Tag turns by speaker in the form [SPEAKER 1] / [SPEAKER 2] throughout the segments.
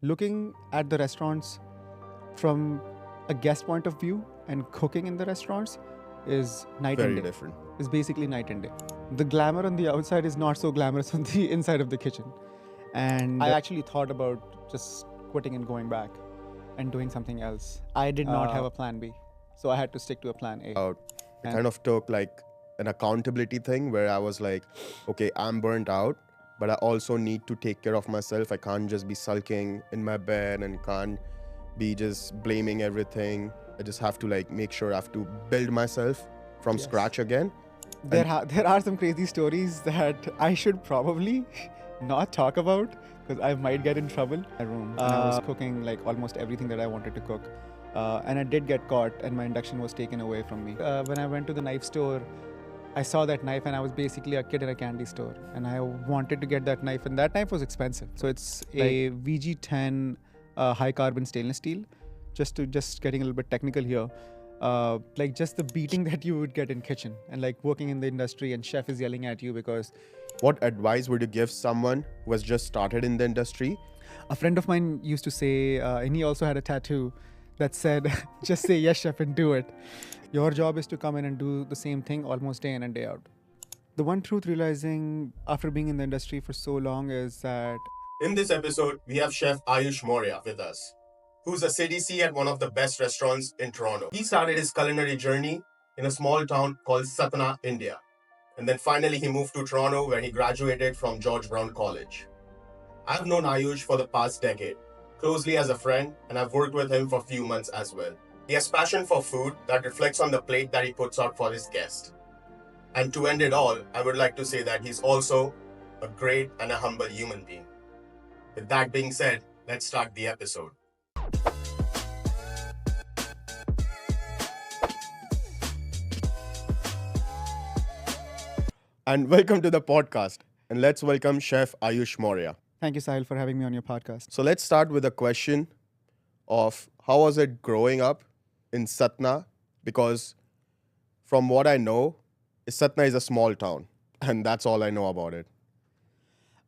[SPEAKER 1] looking at the restaurants from a guest point of view and cooking in the restaurants is night and
[SPEAKER 2] Very
[SPEAKER 1] day.
[SPEAKER 2] different.
[SPEAKER 1] Is basically night and day. The glamour on the outside is not so glamorous on the inside of the kitchen. And I actually thought about just quitting and going back and doing something else. I did not have a plan B, so I had to stick to a plan A.
[SPEAKER 2] I kind of took like an accountability thing where I was like, okay, I'm burnt out, but I also need to take care of myself. I can't just be sulking in my bed and can't be just blaming everything. I just have to like make sure I have to build myself from scratch again.
[SPEAKER 1] There are some crazy stories that I should probably not talk about because I might get in trouble. My room, and I was cooking like almost everything that I wanted to cook, and I did get caught, and my induction was taken away from me. When I went to the knife store, I saw that knife, and I was basically a kid in a candy store, and I wanted to get that knife, and that knife was expensive. So it's a VG10 high carbon stainless steel. Just getting a little bit technical here. Like just the beating that you would get in kitchen and like working in the industry and chef is yelling at you because
[SPEAKER 2] What advice would you give someone who has just started in the industry?
[SPEAKER 1] a friend of mine used to say, and he also had a tattoo that said, just say yes, chef, and do it. Your job is to come in and do the same thing almost day in and day out. The one truth realizing after being in the industry for so long is that
[SPEAKER 2] In this episode, we have Chef Ayush Maurya with us, who's a CDC at one of the best restaurants in Toronto. He started his culinary journey in a small town called Satna, India. And then finally he moved to Toronto where he graduated from George Brown College. I've known Ayush for the past decade, closely as a friend, and I've worked with him for a few months as well. He has passion for food that reflects on the plate that he puts out for his guests. And to end it all, I would like to say that he's also a great and a humble human being. With that being said, let's start the episode. And welcome to the podcast. And let's welcome Chef Ayush Maurya.
[SPEAKER 1] thank you, Sahil, for having me on your podcast.
[SPEAKER 2] So let's start with a question of how was it growing up in Satna? Because from what I know, Satna is a small town. And that's all I know about it.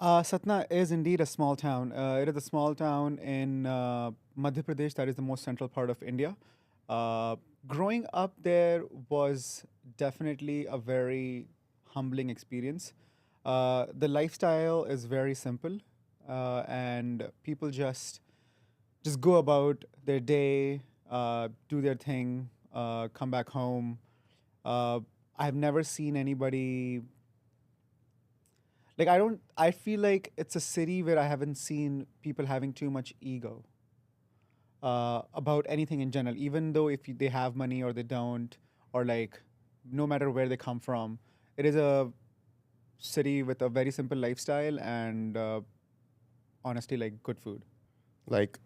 [SPEAKER 1] Satna is indeed a small town. It is a small town in Madhya Pradesh, that is the most central part of India. Growing up there was definitely a very humbling experience. The lifestyle is very simple, and people just go about their day, do their thing, come back home. I've never seen anybody like I feel like it's a city where I haven't seen people having too much ego about anything in general, even though if they have money or they don't, or like no matter where they come from. It is a city with a very simple lifestyle and honestly like good food.
[SPEAKER 2] Like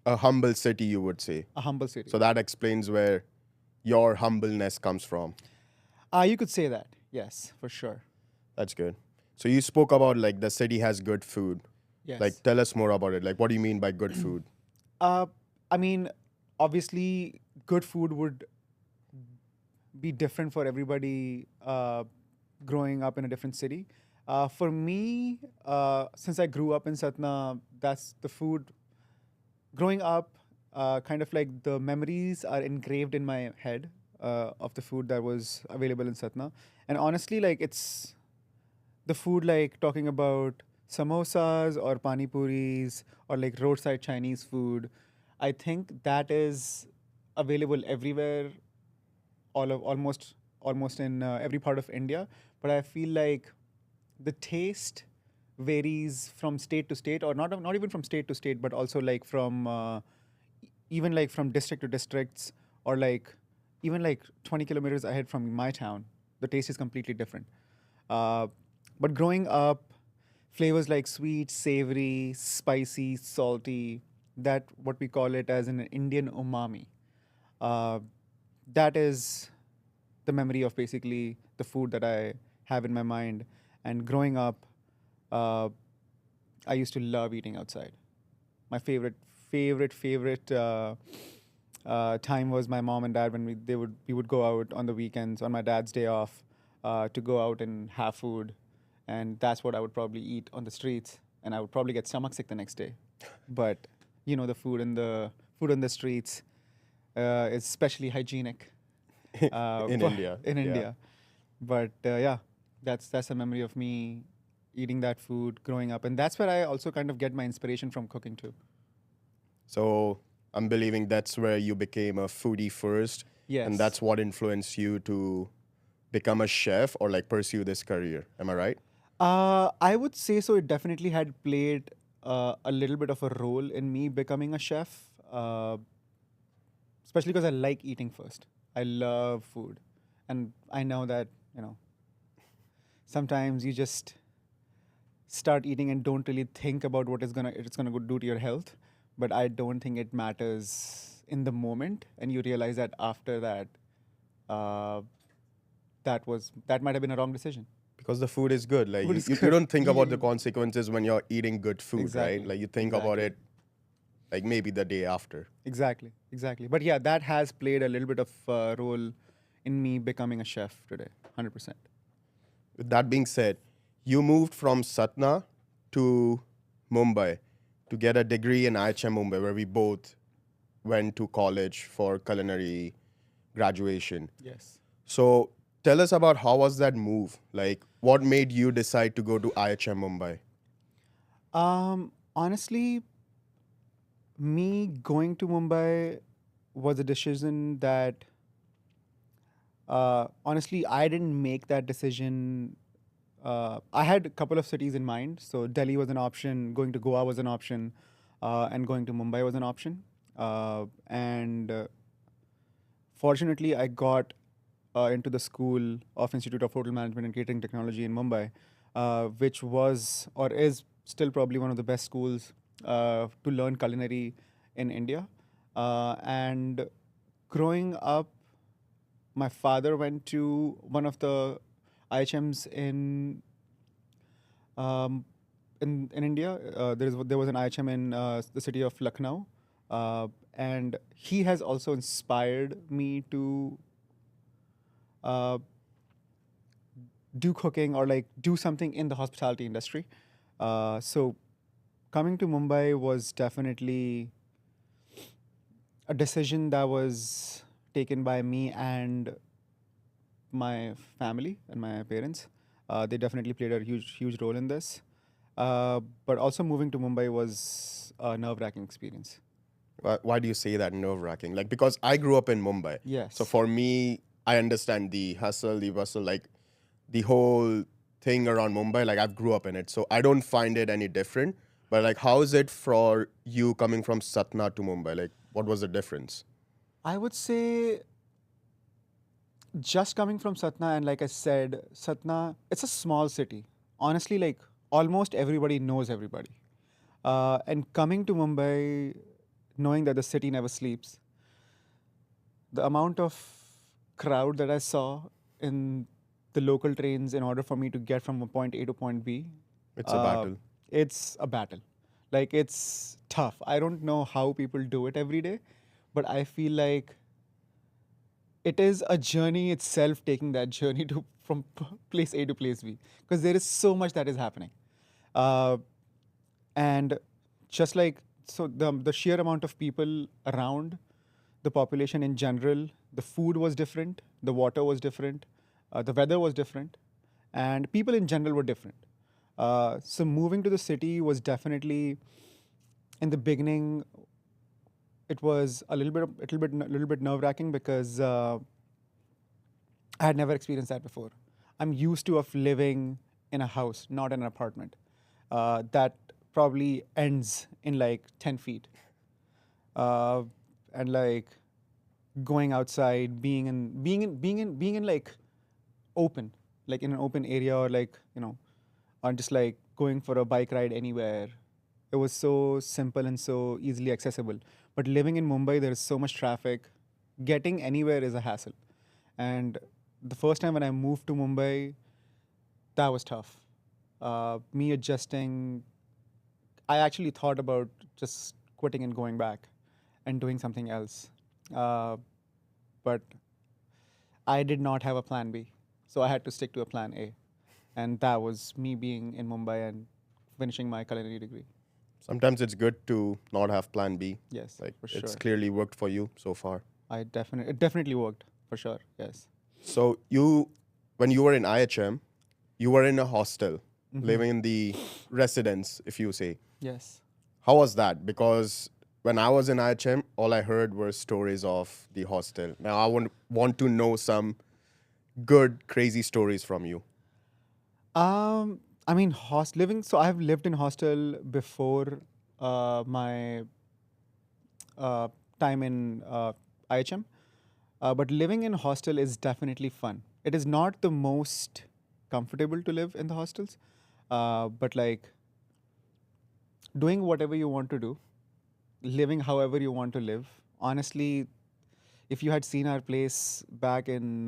[SPEAKER 2] a humble city, you would say.
[SPEAKER 1] A humble city.
[SPEAKER 2] So that explains where your humbleness comes from.
[SPEAKER 1] You could say that. Yes, for sure.
[SPEAKER 2] That's good. So you spoke about like the city has good food.
[SPEAKER 1] Yes.
[SPEAKER 2] Like tell us more about it. Like what do you mean by good food?
[SPEAKER 1] I mean, obviously, good food would be different for everybody growing up in a different city. For me, since I grew up in Satna, that's the food. Growing up, kind of like the memories are engraved in my head of the food that was available in Satna. And honestly, like it's the food like talking about samosas or pani puris or like roadside Chinese food. I think that is available everywhere, almost in every part of India. But I feel like the taste varies from state to state, or not even from state to state, but also like from even like from district to districts, or like even like 20 kilometers ahead from my town, the taste is completely different. But growing up, flavors like sweet, savory, spicy, salty, that what we call it as an Indian umami. Uh, that is the memory of basically the food that I have in my mind. And growing up, uh, I used to love eating outside. My favorite time was my mom and dad when we would go out on the weekends on my dad's day off to go out and have food, and that's what I would probably eat on the streets, and I would probably get stomach sick the next day. But the food in the streets is especially hygienic
[SPEAKER 2] In India.
[SPEAKER 1] in
[SPEAKER 2] Yeah.
[SPEAKER 1] India. But yeah, that's a memory of me eating that food growing up, and that's where I also kind of get my inspiration from cooking too.
[SPEAKER 2] So I'm believing that's where you became a foodie first, and
[SPEAKER 1] Yes.
[SPEAKER 2] that's what influenced you to become a chef or like pursue this career. Am I right?
[SPEAKER 1] I would say so. It definitely had played a little bit of a role in me becoming a chef, especially because I like eating first. I love food, and I know that sometimes you just start eating and don't really think about what it's gonna go do to your health. But I don't think it matters in the moment, and you realize that after that, uh, that might have been a wrong decision.
[SPEAKER 2] Because the food is good. Like
[SPEAKER 1] Food
[SPEAKER 2] you,
[SPEAKER 1] is
[SPEAKER 2] you, you
[SPEAKER 1] good.
[SPEAKER 2] don't think about the consequences when you're eating good food, right?
[SPEAKER 1] Exactly.
[SPEAKER 2] Like you think about
[SPEAKER 1] Exactly.
[SPEAKER 2] it like maybe the day after.
[SPEAKER 1] Exactly, exactly. But yeah, that has played a little bit of role in me becoming a chef today, 100%.
[SPEAKER 2] With that being said, you moved from Satna to Mumbai to get a degree in IHM Mumbai, where we both went to college for culinary graduation.
[SPEAKER 1] Yes.
[SPEAKER 2] So tell us about how was that move? Like what made you decide to go to IHM Mumbai?
[SPEAKER 1] Honestly, me going to Mumbai was a decision that, honestly, I didn't make that decision. I had a couple of cities in mind. So Delhi was an option, going to Goa was an option, and going to Mumbai was an option. And Fortunately, I got into the School of Institute of Hotel Management and Catering Technology in Mumbai, which was or is still probably one of the best schools to learn culinary in India. And growing up, my father went to one of the IHMs um, in India. There was an IHM in the city of Lucknow, and he has also inspired me to uh, do cooking or like do something in the hospitality industry. So coming to Mumbai was definitely a decision that was taken by me and my family and my parents. They definitely played a huge role in this. But also moving to Mumbai was a nerve-wracking experience.
[SPEAKER 2] Why do you say that nerve wracking? Like because I grew up in Mumbai. So
[SPEAKER 1] Yes.
[SPEAKER 2] for me, I understand the hustle, the bustle, like the whole thing around Mumbai. Like I've grew up in it. So I don't find it any different. But like how is it for you coming from Satna to Mumbai? Like what was the difference?
[SPEAKER 1] I would say just coming from Satna, and like I said, Satna, it's a small city. Honestly, like almost everybody knows everybody. And coming to Mumbai, knowing that the city never sleeps, the amount of crowd that I saw in the local trains in order for me to get from point A to point B,
[SPEAKER 2] It's a
[SPEAKER 1] uh,
[SPEAKER 2] battle.
[SPEAKER 1] it's a battle. Like it's tough. I don't know how people do it every day, but I feel like it is a journey itself taking that journey to from place A to place B because there is so much that is happening. Uh, and just like so the sheer amount of people around the population in general, the food was different, the water was different, the weather was different, and people in general were different. So moving to the city was definitely in the beginning it was a little bit nerve wracking because I had never experienced that before. I'm used to of living in a house, not in an apartment. That probably ends in like 10 feet. Uh, and like going outside, being in like open, like in an open area or like, or just like going for a bike ride anywhere. It was so simple and so easily accessible. But living in Mumbai, there is so much traffic. Getting anywhere is a hassle. And the first time when I moved to Mumbai, that was tough. Me adjusting, I actually thought about just quitting and going back and doing something else. Uh, but I did not have a plan B. So I had to stick to a plan A. And that was me being in Mumbai and finishing my culinary degree.
[SPEAKER 2] Sometimes it's good to not have plan B.
[SPEAKER 1] Yes,
[SPEAKER 2] Like
[SPEAKER 1] for
[SPEAKER 2] it's
[SPEAKER 1] sure.
[SPEAKER 2] clearly worked for you so far.
[SPEAKER 1] It definitely worked for sure. Yes.
[SPEAKER 2] So when you were in IHM, you were in a hostel,
[SPEAKER 1] Hmm.
[SPEAKER 2] living in the residence, if you say.
[SPEAKER 1] Yes.
[SPEAKER 2] How was that? Because when I was in IHM, all I heard were stories of the hostel. Now I want to know some good, crazy stories from you.
[SPEAKER 1] I mean, host living. So I've lived in hostel before my uh, time in IHM. But living in hostel is definitely fun. It is not the most comfortable to live in the hostels, but like doing whatever you want to do, living however you want to live. Honestly, if you had seen our place back in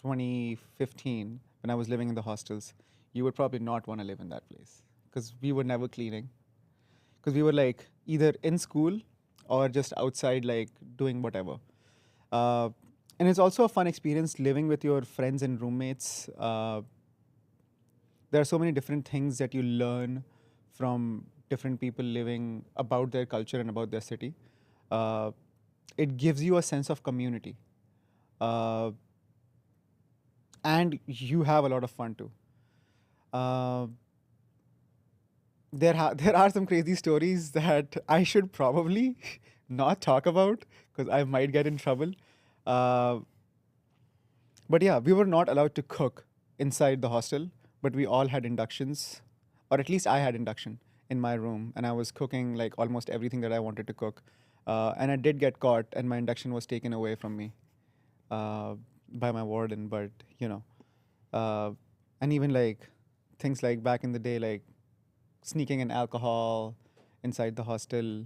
[SPEAKER 1] 2015 when I was living in the hostels, you would probably not want to live in that place because we were never cleaning. Because we were like either in school or just outside, like doing whatever. Uh, and it's also a fun experience living with your friends and roommates. There are so many different things that you learn from different people living about their culture and about their city. Uh, it gives you a sense of community. Uh, and you have a lot of fun too. Uh, there are some crazy stories that I should probably not talk about because I might get in trouble. Uh, but yeah, we were not allowed to cook inside the hostel, but we all had inductions, or at least I had induction in my room, and I was cooking like almost everything that I wanted to cook. And I did get caught, and my induction was taken away from me uh, by my warden. But you know, uh, and even like things like back in the day, like sneaking in alcohol inside the hostel,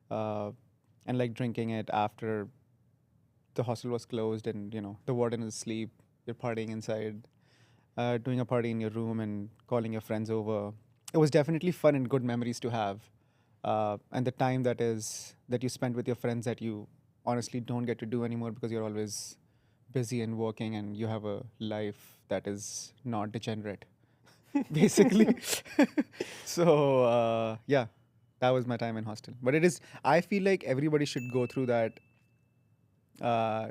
[SPEAKER 1] uh, and like drinking it after the hostel was closed, and you know the warden is asleep. You're partying inside, doing a party in your room, and calling your friends over. It was definitely fun and good memories to have, and the time that you spent with your friends that you honestly don't get to do anymore because you're always busy and working, and you have a life that is not degenerate, basically. So yeah, that was my time in hostel. But it is. I feel like everybody should go through that uh,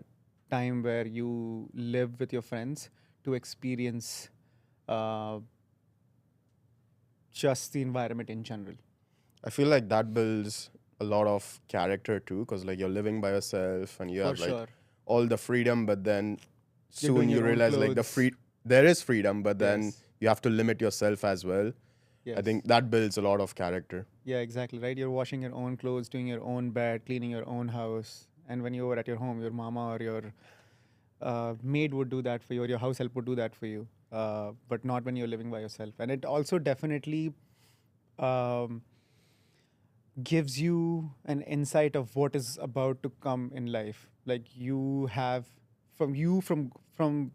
[SPEAKER 1] time where you live with your friends to experience uh, just the environment in general.
[SPEAKER 2] I feel like that builds a lot of character too, because like you're living by yourself and you
[SPEAKER 1] For
[SPEAKER 2] have like
[SPEAKER 1] sure.
[SPEAKER 2] all the freedom, but then
[SPEAKER 1] You're
[SPEAKER 2] soon
[SPEAKER 1] doing
[SPEAKER 2] you
[SPEAKER 1] your own
[SPEAKER 2] realize like
[SPEAKER 1] clothes.
[SPEAKER 2] there is freedom, but then
[SPEAKER 1] Yes.
[SPEAKER 2] you have to limit yourself as well. I
[SPEAKER 1] Yes.
[SPEAKER 2] think that builds a lot of character.
[SPEAKER 1] Yeah, exactly. Right. You're washing your own clothes, doing your own bed, cleaning your own house. And when you were at your home, your mama or your maid would do that for you, or your house help would do that for you. But not when you're living by yourself. And it also definitely um, gives you an insight of what is about to come in life. Like you have from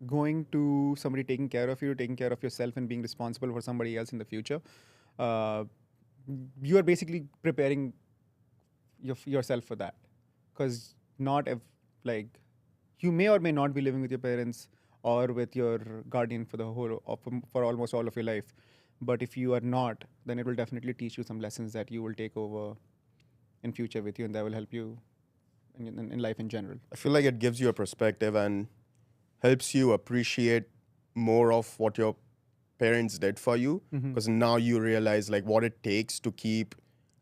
[SPEAKER 1] going to somebody taking care of you, taking care of yourself, and being responsible for somebody else in the future. Uh, you are basically preparing yourself for that, because not if like you may or may not be living with your parents or with your guardian for the whole of, for almost all of your life. But if you are not, then it will definitely teach you some lessons that you will take over in future with you, and that will help you in life in general.
[SPEAKER 2] I feel like it gives you a perspective and helps you appreciate more of what your parents did for you,
[SPEAKER 1] Mm-hmm.
[SPEAKER 2] because now you realize like what it takes to keep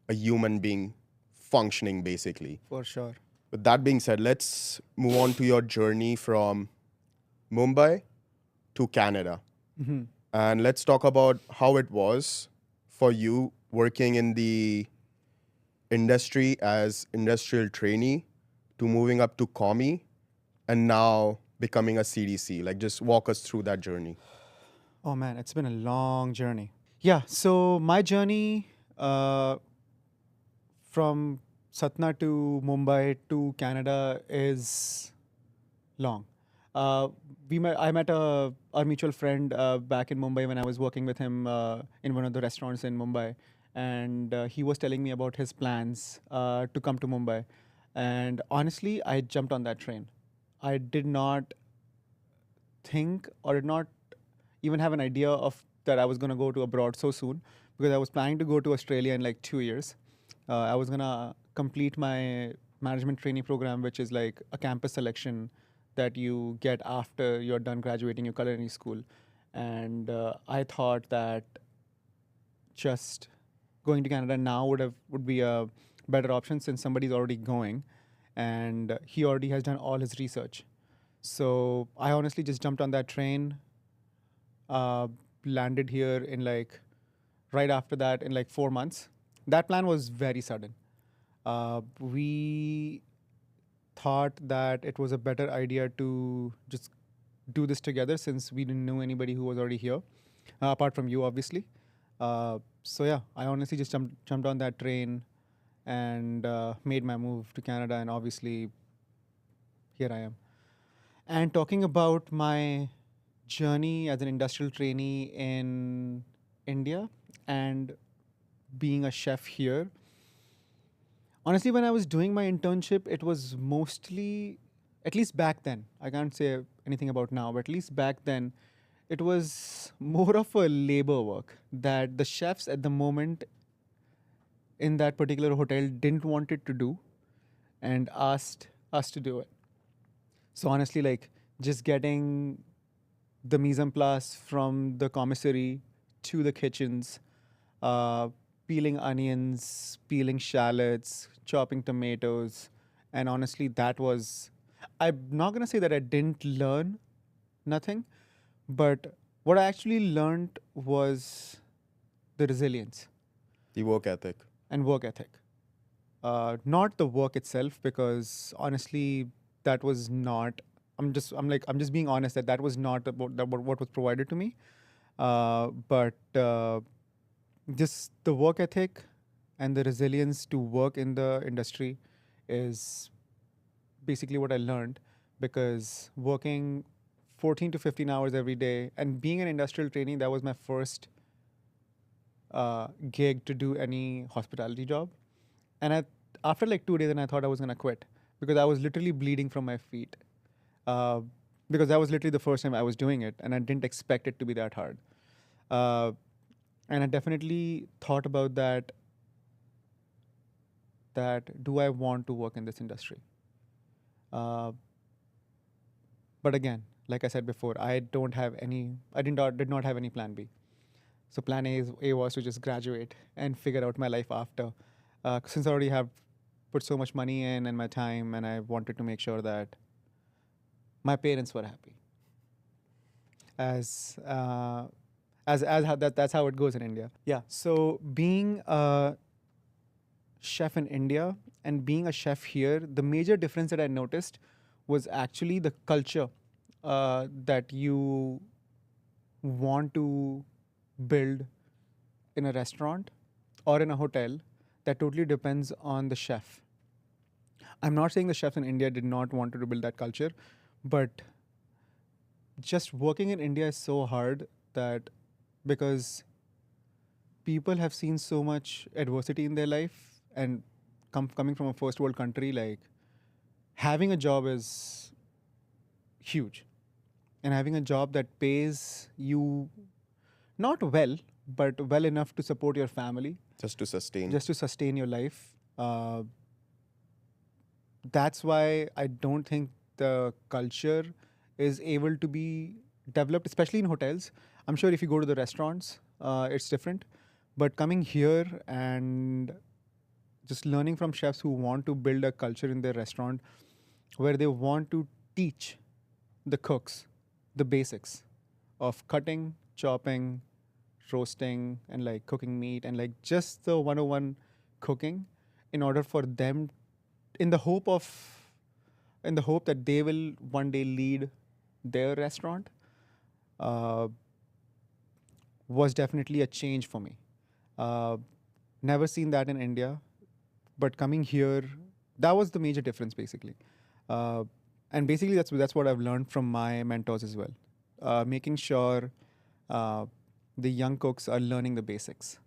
[SPEAKER 2] a human being functioning basically.
[SPEAKER 1] For sure.
[SPEAKER 2] With that being said, let's move on to your journey from Mumbai to Canada.
[SPEAKER 1] Mm-hmm.
[SPEAKER 2] And let's talk about how it was for you working in the industry as industrial trainee to moving up to commie and now becoming a CDC. Like just walk us through that journey.
[SPEAKER 1] Oh man, it's been a long journey. Yeah, so my journey from Satna to Mumbai to Canada is long. Uh, I met our mutual friend back in Mumbai when I was working with him in one of the restaurants in Mumbai, and he was telling me about his plans to come to Mumbai. And honestly, I jumped on that train. I did not think or did not even have an idea of that I was going to go to abroad so soon. because I was planning to go to Australia in like 2 years. I was gonna complete my management training program, which is like a campus selection that you get after you're done graduating your culinary school. And I thought that just going to Canada now would be a better option since somebody's already going, and he already has done all his research. So I honestly just jumped on that train, uh, landed here in like right after that in like 4 months. That plan was very sudden. We thought that it was a better idea to just do this together since we didn't know anybody who was already here, apart from you, obviously. So yeah, I honestly just jumped on that train and made my move to Canada, and obviously here I am. And talking about my journey as an industrial trainee in India and being a chef here, honestly, when I was doing my internship, it was mostly, at least back then, I can't say anything about now, but at least back then, it was more of a labor work that the chefs at the moment in that particular hotel didn't want it to do and asked us to do it. So honestly, like just getting the mise en place from the commissary to the kitchens, uh, peeling onions, peeling shallots, chopping tomatoes. And honestly, that was, I'm not going to say that I didn't learn nothing, but what I actually learned was the resilience
[SPEAKER 3] The work ethic.
[SPEAKER 1] and work ethic. Not the work itself, because honestly, that was not. I'm just being honest that was not what was provided to me. But just the work ethic and the resilience to work in the industry is basically what I learned, because working 14 to 15 hours every day and being an industrial trainee, that was my first gig to do any hospitality job. And after like 2 days, and I thought I was gonna quit because I was literally bleeding from my feet. Uh, because that was literally the first time I was doing it, and I didn't expect it to be that hard. Uh, and I definitely thought about that. That do I want to work in this industry? Uh, but again, like I said before, I don't have any. I did not have any plan B. So plan A was to just graduate and figure out my life after. Since I already have put so much money in and my time, and I wanted to make sure that my parents were happy. As that's how it goes in India. Yeah. So being a chef in India and being a chef here, the major difference that I noticed was actually the culture that you want to build in a restaurant or in a hotel. That totally depends on the chef. I'm not saying the chefs in India did not want to build that culture, but just working in India is so hard that because people have seen so much adversity in their life, and coming from a first world country, like having a job is huge, and having a job that pays you not well, but well enough to support your family,
[SPEAKER 3] Just to sustain.
[SPEAKER 1] just to sustain your life. That's why I don't think the culture is able to be developed, especially in hotels. I'm sure if you go to the restaurants, it's different. But coming here and just learning from chefs who want to build a culture in their restaurant where they want to teach the cooks the basics of cutting, chopping, roasting, and like cooking meat, and like just the 101 cooking, in order for them, in the hope of in the hope that they will one day lead their restaurant, uh, was definitely a change for me. Uh, Never seen that in India, but coming here, that was the major difference basically. Uh, and basically, that's what I've learned from my mentors as well. Making sure uh, the young cooks are learning the basics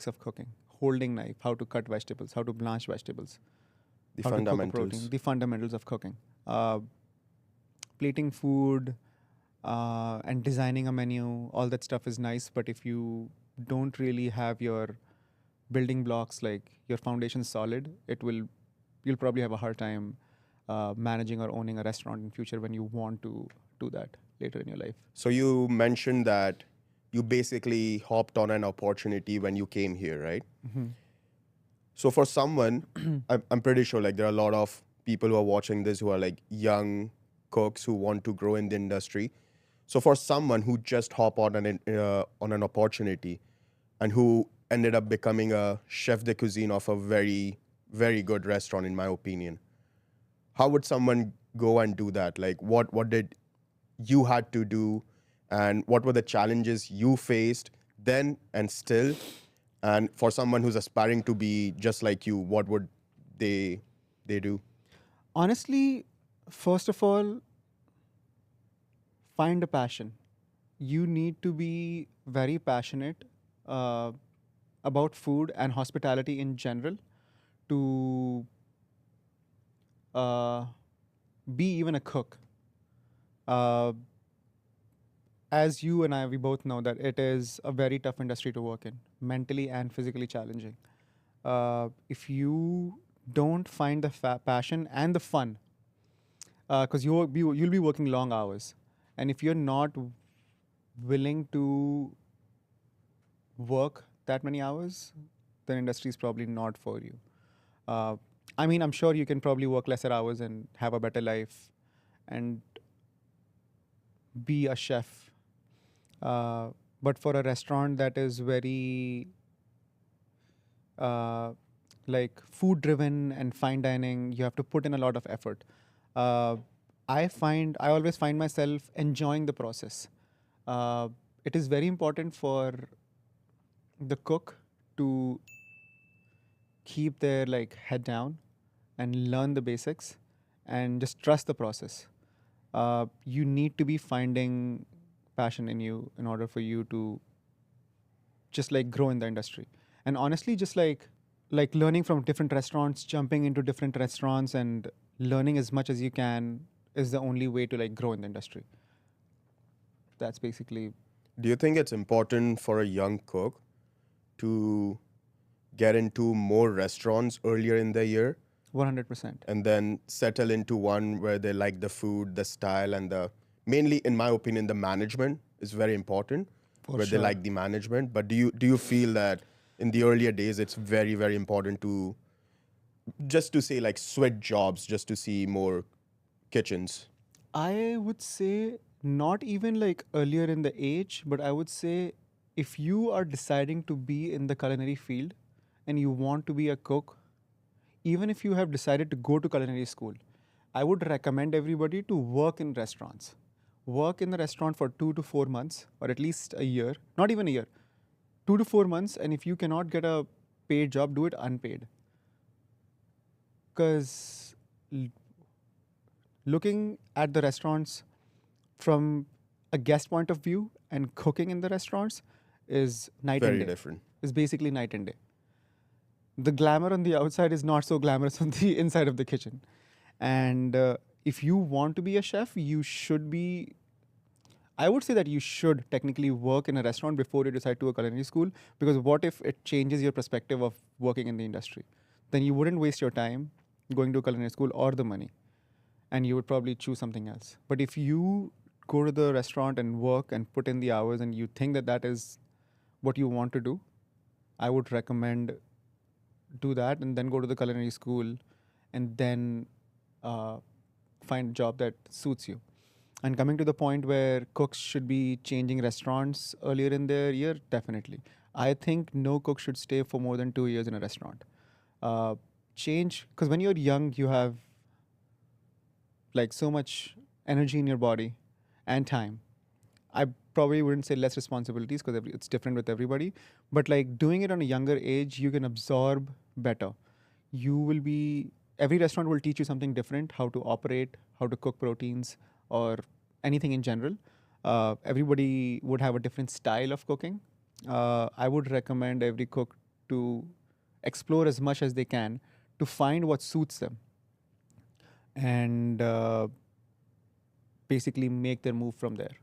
[SPEAKER 1] of cooking, holding knife, how to cut vegetables, how to blanch vegetables,
[SPEAKER 3] The
[SPEAKER 1] how to cook a
[SPEAKER 3] fundamentals.
[SPEAKER 1] protein, the fundamentals of cooking, plating food, and designing a menu. All that stuff is nice, but if you don't really have your building blocks, like your foundation solid, you'll probably have a hard time managing or owning a restaurant in future when you want to do that later in your life.
[SPEAKER 3] So you mentioned that you basically hopped on an opportunity when you came here, right? So for someone, I'm pretty sure like there are a lot of people who are watching this who are like young cooks who want to grow in the industry. So for someone who just hop on an opportunity and who ended up becoming a chef de cuisine of a very, very good restaurant, in my opinion, how would someone go and do that? Like what did you had to do, and what were the challenges you faced then and still? And for someone who's aspiring to be just like you, what would they do?
[SPEAKER 1] Honestly, first of all, find a passion. You need to be very passionate uh, about food and hospitality in general to uh, be even a cook. Uh, as you and I, we both know that it is a very tough industry to work in, mentally and physically challenging. If you don't find the passion and the fun, because you'll be working long hours, and if you're not willing to work that many hours, the industry is probably not for you. Uh, I mean, I'm sure you can probably work lesser hours and have a better life and be a chef. But for a restaurant that is very uh, like food driven and fine dining, you have to put in a lot of effort. Uh, I always find myself enjoying the process. It is very important for the cook to keep their like head down and learn the basics and just trust the process. You need to be finding passion in you in order for you to just like grow in the industry. And honestly, just like learning from different restaurants, jumping into different restaurants and learning as much as you can is the only way to like grow in the industry. That's basically
[SPEAKER 3] Do you think it's important for a young cook to get into more restaurants earlier in the year
[SPEAKER 1] 100%.
[SPEAKER 3] and then settle into one where they like the food, the style, and the mainly, in my opinion, the management is very important,
[SPEAKER 1] For
[SPEAKER 3] where they
[SPEAKER 1] sure.
[SPEAKER 3] like the management. But do you feel that in the earlier days it's very, very important to just to say like switch jobs just to see more kitchens?
[SPEAKER 1] I would say not even like earlier in the age, but I would say if you are deciding to be in the culinary field and you want to be a cook, even if you have decided to go to culinary school, I would recommend everybody to work in restaurants. Work in the restaurant for 2 to 4 months or at least a year, not even a year, 2 to 4 months. And if you cannot get a paid job, do it unpaid. Because looking at the restaurants from a guest point of view and cooking in the restaurants is night and
[SPEAKER 3] Very
[SPEAKER 1] day.
[SPEAKER 3] different.
[SPEAKER 1] Is basically night and day. The glamour on the outside is not so glamorous on the inside of the kitchen. And if you want to be a chef, you should be. I would say that you should technically work in a restaurant before you decide to a culinary school, because what if it changes your perspective of working in the industry? Then you wouldn't waste your time going to a culinary school or the money, and you would probably choose something else. But if you go to the restaurant and work and put in the hours and you think that that is what you want to do, I would recommend do that and then go to the culinary school and then uh, find a job that suits you. And coming to the point where cooks should be changing restaurants earlier in their year, definitely. I think no cook should stay for more than 2 years in a restaurant. Change, because when you're young, you have like so much energy in your body and time. I probably wouldn't say less responsibilities because it's different with everybody, but like doing it on a younger age, you can absorb better. You will be, every restaurant will teach you something different, how to operate, how to cook proteins, or anything in general. Everybody would have a different style of cooking. I would recommend every cook to explore as much as they can to find what suits them and basically make their move from there.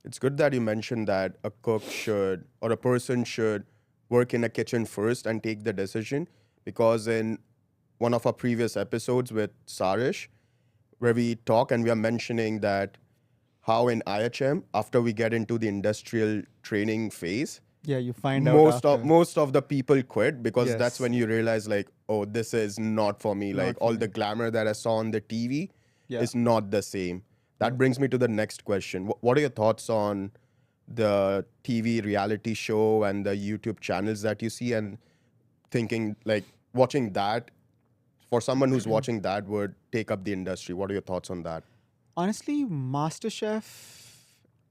[SPEAKER 3] It's good that you mentioned that a cook should or a person should work in a kitchen first and take the decision, because in one of our previous episodes with Sarish, where we talk and we are mentioning that how in IHM, after we get into the industrial training phase,
[SPEAKER 1] Yeah, you find out after.
[SPEAKER 3] most of the people quit because that's
[SPEAKER 1] Yes.
[SPEAKER 3] when you realize like, oh, this is not for me.
[SPEAKER 1] Not
[SPEAKER 3] Like
[SPEAKER 1] for
[SPEAKER 3] all
[SPEAKER 1] me.
[SPEAKER 3] the glamour that I saw on the TV
[SPEAKER 1] Yeah.
[SPEAKER 3] is not the same. That
[SPEAKER 1] Yeah.
[SPEAKER 3] brings me to the next question. What are your thoughts on the TV reality show and the YouTube channels that you see, and thinking like watching that for someone who's watching that would take up the industry? What are your thoughts on that?
[SPEAKER 1] Honestly, MasterChef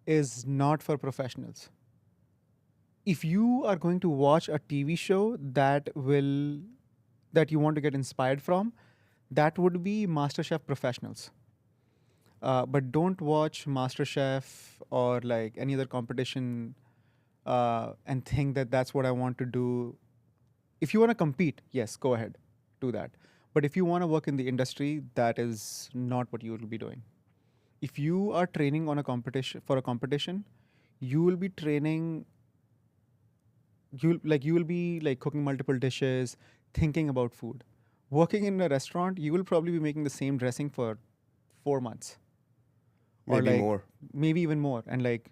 [SPEAKER 1] is not for professionals. If you are going to watch a TV show that you want to get inspired from, that would be MasterChef professionals. But don't watch MasterChef or like any other competition and think that that's what I want to do. If you want to compete, yes, go ahead, do that. But if you want to work in the industry, that is not what you will be doing. If you are training on a competition for a competition, you will be training. You will be like cooking multiple dishes, thinking about food. Working in a restaurant, you will probably be making the same dressing for 4 months, or
[SPEAKER 3] Maybe
[SPEAKER 1] like
[SPEAKER 3] more.
[SPEAKER 1] maybe even more, and like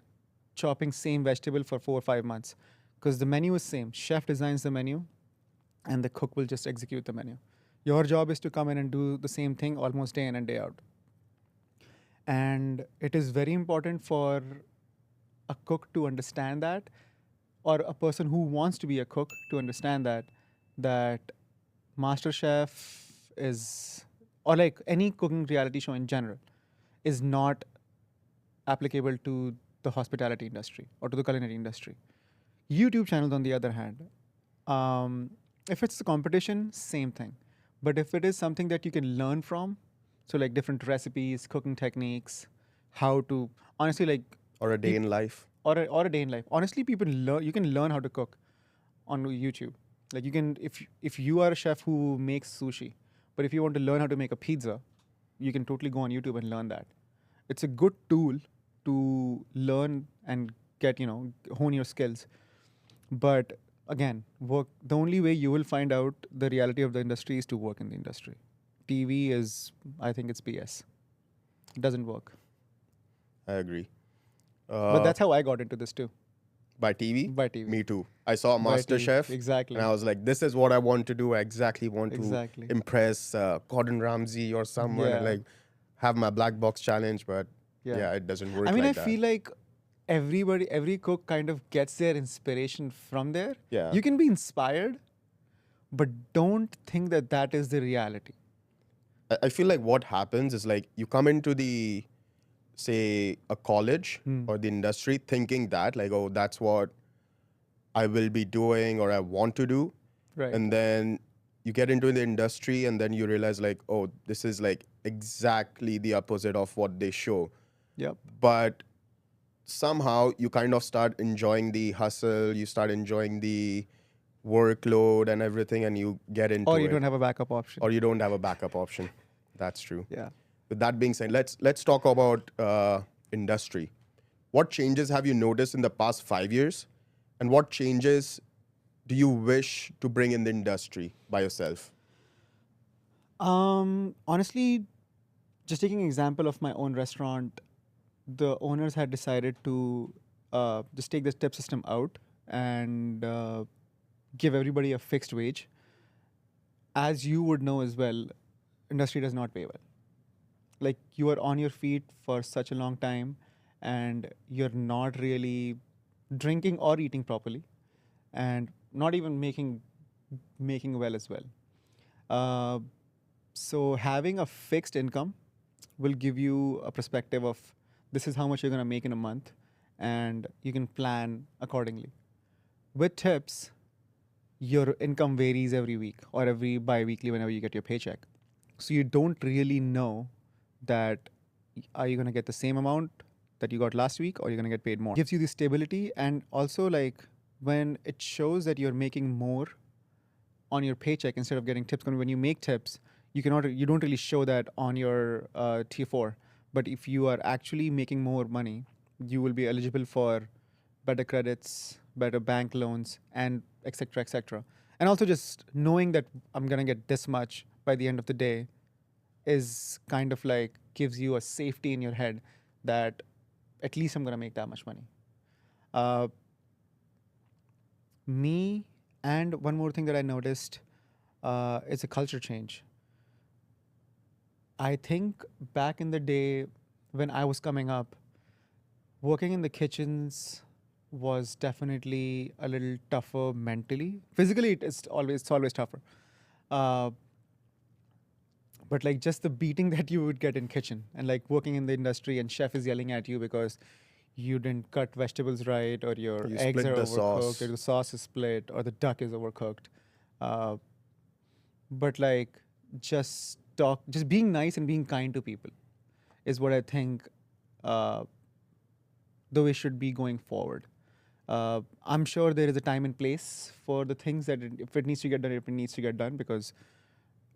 [SPEAKER 1] chopping same vegetable for 4 or 5 months, because the menu is same. Chef designs the menu, and the cook will just execute the menu. Your job is to come in and do the same thing almost day in and day out. And it is very important for a cook to understand that, or a person who wants to be a cook to understand that MasterChef is, or like any cooking reality show in general, is not applicable to the hospitality industry or to the culinary industry. YouTube channels, on the other hand, if it's a competition, same thing. But if it is something that you can learn from, so like different recipes, cooking techniques, how to honestly like
[SPEAKER 3] Or a day in life.
[SPEAKER 1] or a day in life. Honestly, people learn. You can learn how to cook on YouTube. Like you can, if you are a chef who makes sushi, but if you want to learn how to make a pizza, you can totally go on YouTube and learn that. It's a good tool to learn and get hone your skills. But again, work. The only way you will find out the reality of the industry is to work in the industry. TV is, I think, it's BS. It doesn't work.
[SPEAKER 3] I agree.
[SPEAKER 1] But that's how I got into this too.
[SPEAKER 3] By TV?
[SPEAKER 1] By TV.
[SPEAKER 3] Me too. I saw
[SPEAKER 1] By TV,
[SPEAKER 3] MasterChef.
[SPEAKER 1] exactly.
[SPEAKER 3] And I was like, this is what I want to do. I exactly want
[SPEAKER 1] Exactly.
[SPEAKER 3] to impress Gordon Ramsay or someone and
[SPEAKER 1] Yeah.
[SPEAKER 3] like have my black box challenge. But
[SPEAKER 1] Yeah.
[SPEAKER 3] yeah, it doesn't work
[SPEAKER 1] I mean,
[SPEAKER 3] like
[SPEAKER 1] I
[SPEAKER 3] that.
[SPEAKER 1] feel like every cook kind of gets their inspiration from there.
[SPEAKER 3] Yeah.
[SPEAKER 1] You can be inspired, but don't think that that is the reality.
[SPEAKER 3] I feel like what happens is like you come into the, say, a college or the industry thinking that like, oh, that's what I will be doing or I want to do.
[SPEAKER 1] Right.
[SPEAKER 3] And then you get into the industry and then you realize like, oh, this is like exactly the opposite of what they show.
[SPEAKER 1] Yep.
[SPEAKER 3] But somehow you kind of start enjoying the hustle, you start enjoying the workload and everything, and you get into
[SPEAKER 1] Or you
[SPEAKER 3] it.
[SPEAKER 1] don't have a backup option.
[SPEAKER 3] Or you don't have a backup option. That's true.
[SPEAKER 1] Yeah.
[SPEAKER 3] With that being said, let's talk about industry. What changes have you noticed in the past 5 years, and what changes do you wish to bring in the industry by yourself?
[SPEAKER 1] Honestly, just taking an example of my own restaurant, the owners had decided to just take the tip system out and give everybody a fixed wage. As you would know as well, industry does not pay well. Like you are on your feet for such a long time, and you're not really drinking or eating properly, and not even making well as well. Uh, so having a fixed income will give you a perspective of this is how much you're going to make in a month, and you can plan accordingly. With tips, your income varies every week or every bi-weekly whenever you get your paycheck. So you don't really know that are you going to get the same amount that you got last week or you're going to get paid more. Gives you the stability, and also like when it shows that you're making more on your paycheck instead of getting tips. When you make tips, you don't really show that on your T4. But if you are actually making more money, you will be eligible for better credits, better bank loans, and etc. etc. And also just knowing that I'm gonna get this much by the end of the day is kind of like gives you a safety in your head that at least I'm gonna make that much money. Uh, Me and one more thing that I noticed is a culture change. I think back in the day when I was coming up, working in the kitchens was definitely a little tougher mentally. Physically, it's always tougher. Uh, but like just the beating that you would get in kitchen and like working in the industry and chef is yelling at you because you didn't cut vegetables right or your
[SPEAKER 3] You
[SPEAKER 1] eggs
[SPEAKER 3] split
[SPEAKER 1] are
[SPEAKER 3] the
[SPEAKER 1] overcooked
[SPEAKER 3] sauce.
[SPEAKER 1] or the sauce is split or the duck is overcooked. Uh, but like just being nice and being kind to people is what I think uh, the way should be going forward. I'm sure there is a time and place for the things that if it needs to get done, if it needs to get done, because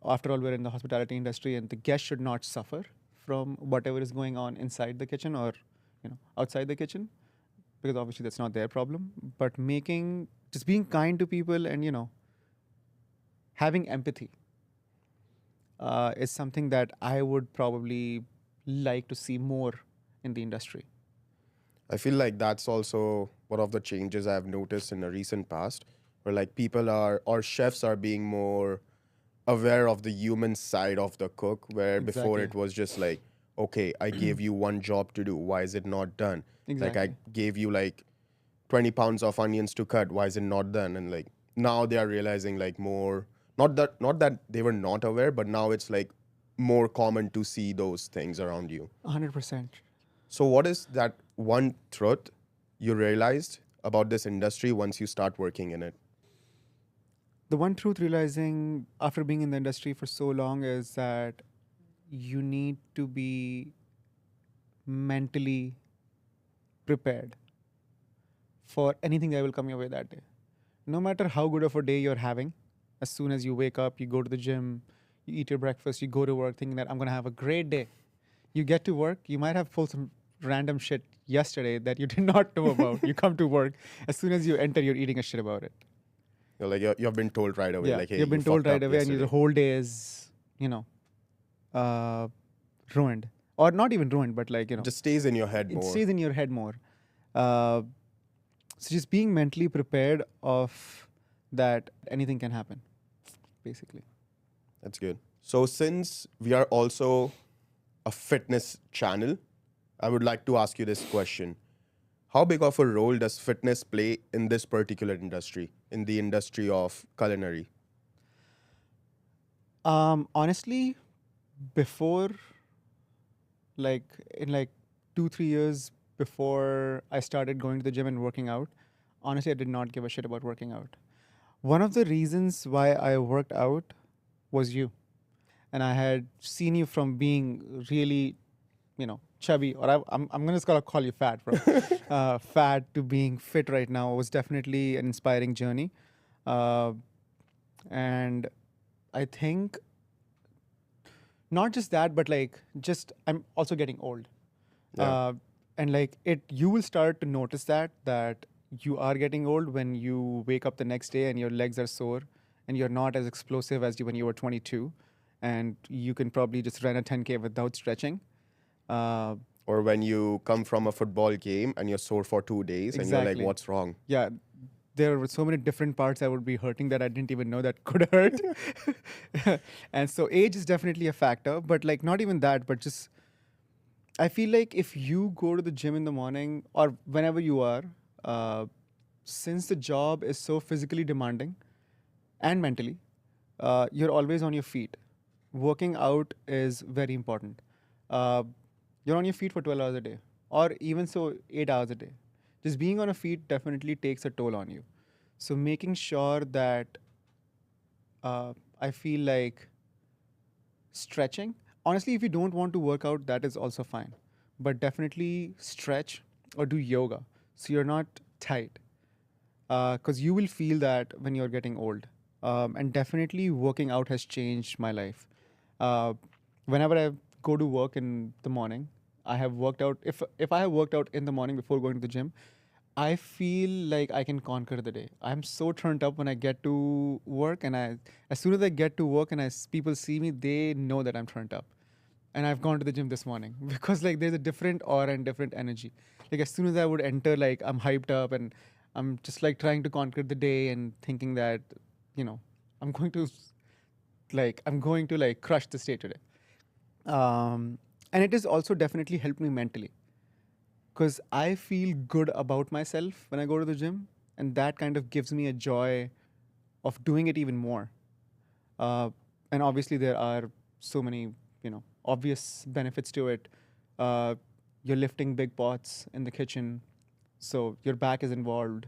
[SPEAKER 1] after all, we're in the hospitality industry, and the guest should not suffer from whatever is going on inside the kitchen or outside the kitchen, because obviously that's not their problem. But making just being kind to people and having empathy is something that I would probably like to see more in the industry.
[SPEAKER 3] I feel like that's also one of the changes I've noticed in the recent past, where like people are or chefs are being more aware of the human side of the cook, where before
[SPEAKER 1] Exactly.
[SPEAKER 3] it was just like, okay, I gave you one job to do. Why is it not done? Like I
[SPEAKER 1] Exactly.
[SPEAKER 3] gave you like 20 pounds of onions to cut. Why is it not done? And like now they are realizing like more, not that they were not aware, but now it's like more common to see those things around you.
[SPEAKER 1] 100%.
[SPEAKER 3] So what is that one truth you realized about this industry once you start working in it?
[SPEAKER 1] The one truth realizing after being in the industry for so long is that you need to be mentally prepared for anything that will come your way that day. No matter how good of a day you're having, as soon as you wake up, you go to the gym, you eat your breakfast, you go to work thinking that I'm going to have a great day. You get to work, you might have pulled some random shit yesterday that you did not know about. You come to work, as soon as you enter, you're eating a shit about it.
[SPEAKER 3] You're like you've been told right away,
[SPEAKER 1] Yeah,
[SPEAKER 3] like, hey,
[SPEAKER 1] you've
[SPEAKER 3] you
[SPEAKER 1] been told
[SPEAKER 3] fucked
[SPEAKER 1] right
[SPEAKER 3] up
[SPEAKER 1] away, and the
[SPEAKER 3] yesterday.
[SPEAKER 1] whole day is, uh, ruined. Or not even ruined, but like,
[SPEAKER 3] Just stays in your head
[SPEAKER 1] it
[SPEAKER 3] more.
[SPEAKER 1] stays in your head more. Uh, so just being mentally prepared of that anything can happen, basically.
[SPEAKER 3] That's good. So since we are also a fitness channel, I would like to ask you this question. How big of a role does fitness play in this particular industry, in the industry of culinary?
[SPEAKER 1] Honestly, before, like in like 2-3 years before I started going to the gym and working out, honestly, I did not give a shit about working out. One of the reasons why I worked out was you. And I had seen you from being really, chubby, or I'm going to call you fat, bro. Fat to being fit right now was definitely an inspiring journey. Uh, and I think not just that, but like just I'm also getting old.
[SPEAKER 3] Yeah.
[SPEAKER 1] And like you will start to notice that you are getting old when you wake up the next day and your legs are sore and you're not as explosive as you when you were 22, and you can probably just run a 10K without stretching. Uh,
[SPEAKER 3] Or when you come from a football game and you're sore for 2 days and you're like,
[SPEAKER 1] exactly.
[SPEAKER 3] what's wrong?
[SPEAKER 1] Yeah, there were so many different parts that would be hurting that I didn't even know that could hurt. And so age is definitely a factor, but like not even that, but just I feel like if you go to the gym in the morning or whenever you are, uh, since the job is so physically demanding and mentally, you're always on your feet. Working out is very important. Uh, you're on your feet for 12 hours a day, or even so, 8 hours a day. Just being on your feet definitely takes a toll on you. So making sure that I feel like stretching. Honestly, if you don't want to work out, that is also fine. But definitely stretch or do yoga so you're not tight. Because you will feel that when you're getting old. And definitely working out has changed my life. Uh, Whenever I go to work in the morning, I have worked out, if I have worked out in the morning before going to the gym, I feel like I can conquer the day. I'm so turned up when I get to work, and as soon as I get to work and people see me, they know that I'm turned up. And I've gone to the gym this morning because like there's a different aura and different energy. Like as soon as I would enter, like I'm hyped up and I'm just like trying to conquer the day and thinking that, you know, I'm going to like crush this day today. And it has also definitely helped me mentally because I feel good about myself when I go to the gym, and that kind of gives me a joy of doing it even more. And obviously, there are so many, obvious benefits to it. Uh, you're lifting big pots in the kitchen, so your back is involved.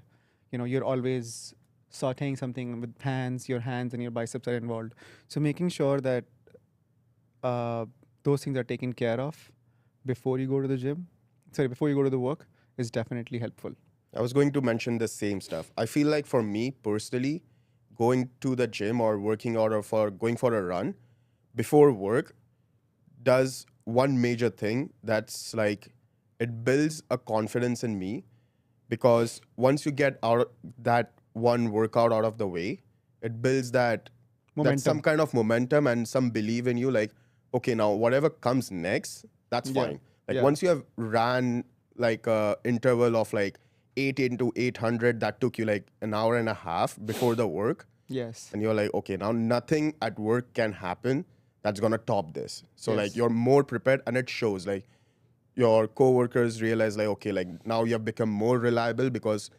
[SPEAKER 1] You're always sauteing something with hands. Your hands and your biceps are involved. So making sure that uh, those things are taken care of before you go to the gym, before you go to the work, is definitely helpful.
[SPEAKER 3] I was going to mention the same stuff. I feel like for me personally, going to the gym or working out or for going for a run before work does one major thing that's like it builds a confidence in me, because once you get out that one workout out of the way, it builds that some
[SPEAKER 1] Momentum.
[SPEAKER 3] kind of momentum and some belief in you, like, okay, now whatever comes next, that's
[SPEAKER 1] Yeah.
[SPEAKER 3] fine. Like
[SPEAKER 1] Yeah.
[SPEAKER 3] once you have ran like a interval of like 8 into 800 that took you like an hour and a half before the work,
[SPEAKER 1] Yes.
[SPEAKER 3] and you're like, okay, now nothing at work can happen that's gonna top this. So like
[SPEAKER 1] Yes.
[SPEAKER 3] you're more prepared, and it shows. Like your coworkers realize like, okay, like now you have become more reliable because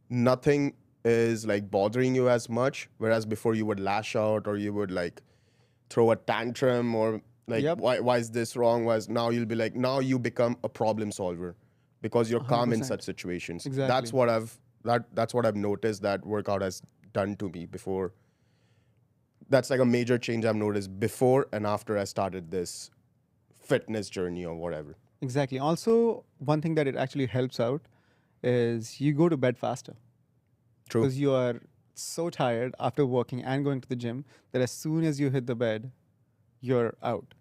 [SPEAKER 3] nothing is like bothering you as much, whereas before you would lash out or you would like throw a tantrum or like,
[SPEAKER 1] Yep.
[SPEAKER 3] why is this wrong, now you'll be like, now you become a problem solver because you're calm in
[SPEAKER 1] 100%.
[SPEAKER 3] such situations.
[SPEAKER 1] Exactly.
[SPEAKER 3] That's what I've noticed that workout has done to me before. That's like a major change I've noticed before and after I started this fitness journey or whatever.
[SPEAKER 1] Exactly. Also, one thing that it actually helps out is you go to bed faster
[SPEAKER 3] True.
[SPEAKER 1] because you are so tired after working and going to the gym that as soon as you hit the bed, you're out.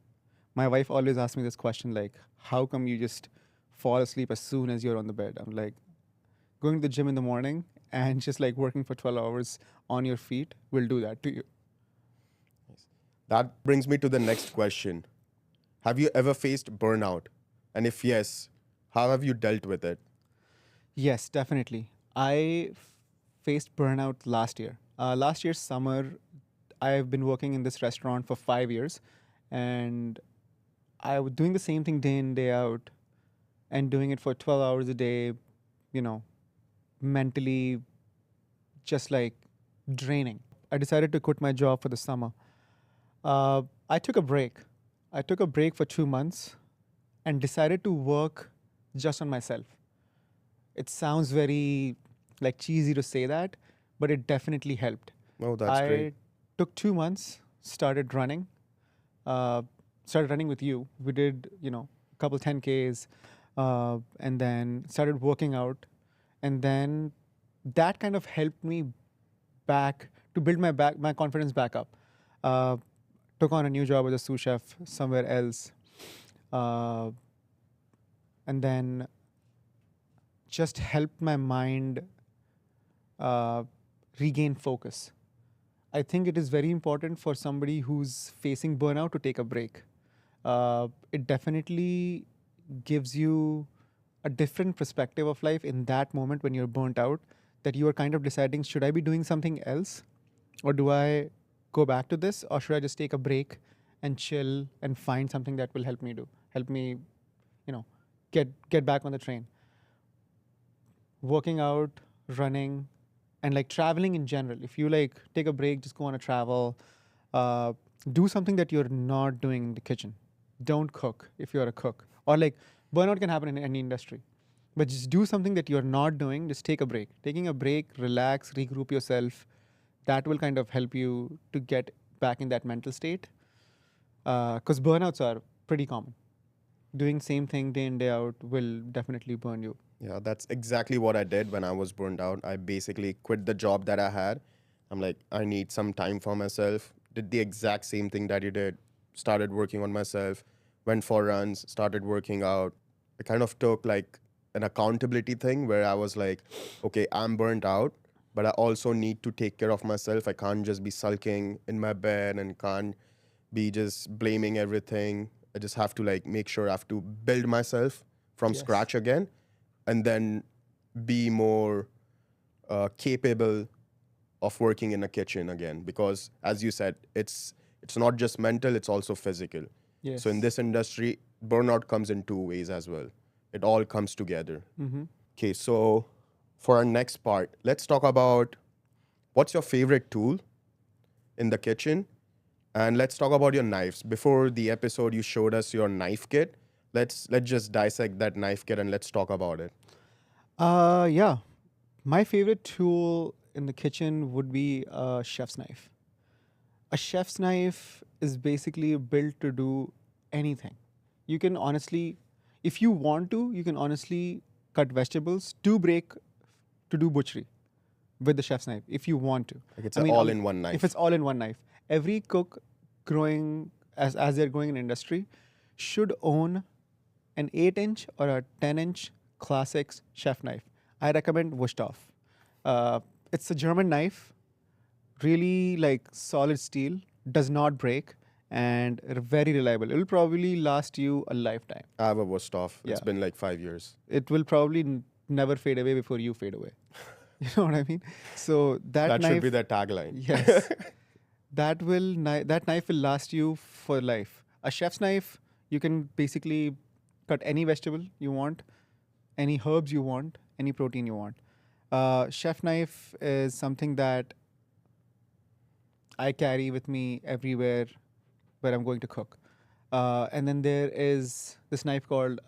[SPEAKER 1] My wife always asks me this question like, how come you just fall asleep as soon as you're on the bed? I'm like, going to the gym in the morning and just like working for 12 hours on your feet will do that to you.
[SPEAKER 3] That brings me to the next question. Have you ever faced burnout? And if yes, how have you dealt with it?
[SPEAKER 1] Yes, definitely. I faced burnout last year. Last year's summer, I've been working in this restaurant for 5 years, and I was doing the same thing day in, day out, and doing it for 12 hours a day, you know, mentally just like draining. I decided to quit my job for the summer. I took a break. I took a break for 2 months and decided to work just on myself. It sounds very like cheesy to say that, but it definitely helped.
[SPEAKER 3] Oh, that's
[SPEAKER 1] I
[SPEAKER 3] great.
[SPEAKER 1] took 2 months, uh, started running with you. We did, a couple 10Ks, and then started working out. And then that kind of helped me back to build my confidence back up. Uh, Took on a new job as a sous chef somewhere else. Uh, and then just helped my mind uh, regain focus. I think it is very important for somebody who's facing burnout to take a break. It definitely gives you a different perspective of life in that moment when you're burnt out, that you are kind of deciding, should I be doing something else? Or do I go back to this? Or should I just take a break and chill and find something that will help me, get back on the train? Working out, running, and like traveling in general. If you like take a break, just go on a travel. Uh, do something that you're not doing in the kitchen. Don't cook if you're a cook. Or like burnout can happen in any industry. But just do something that you're not doing. Just take a break. Taking a break, relax, regroup yourself. That will kind of help you to get back in that mental state. Because burnouts are pretty common. Doing same thing day in, day out will definitely burn you.
[SPEAKER 3] Yeah, that's exactly what I did when I was burned out. I basically quit the job that I had. I'm like, I need some time for myself. Did the exact same thing that you did. Started working on myself. went for runs, started working out. I kind of took like an accountability thing where I was like, okay, I'm burnt out, but I also need to take care of myself. I can't just be sulking in my bed and can't be just blaming everything. I just have to like make sure I have to build myself from
[SPEAKER 1] Yes.
[SPEAKER 3] scratch again, and then be more capable of working in a kitchen again. Because as you said, it's not just mental, it's also physical.
[SPEAKER 1] Yes.
[SPEAKER 3] So in this industry, burnout comes in two ways as well. It all comes together. Okay, so for our next part, let's talk about what's your favorite tool in the kitchen, and let's talk about your knives. Before the episode, you showed us your knife kit. Let's just dissect that knife kit and let's talk about it.
[SPEAKER 1] Yeah. My favorite tool in the kitchen would be a chef's knife. A chef's knife is basically built to do anything. You can honestly, if you want to, you can honestly cut vegetables to break to do butchery with the chef's knife if you want to.
[SPEAKER 3] Like it's an all-in-one
[SPEAKER 1] If
[SPEAKER 3] knife.
[SPEAKER 1] it's all in one knife, every cook growing as they're growing in industry should own an 8-inch or a 10-inch classics chef knife. I recommend Wusthof. It's a German knife, really like solid steel, does not break, and very reliable. It will probably last you a lifetime.
[SPEAKER 3] I have a Wusthof. It's
[SPEAKER 1] Yeah.
[SPEAKER 3] been like 5 years.
[SPEAKER 1] It will probably never fade away before you fade away. You know what I mean? So
[SPEAKER 3] That
[SPEAKER 1] knife,
[SPEAKER 3] should be their tagline.
[SPEAKER 1] yes, that knife will last you for life. A chef's knife, you can basically cut any vegetable you want, any herbs you want, any protein you want. Chef knife is something that I carry with me everywhere where I'm going to cook. And then there is this knife called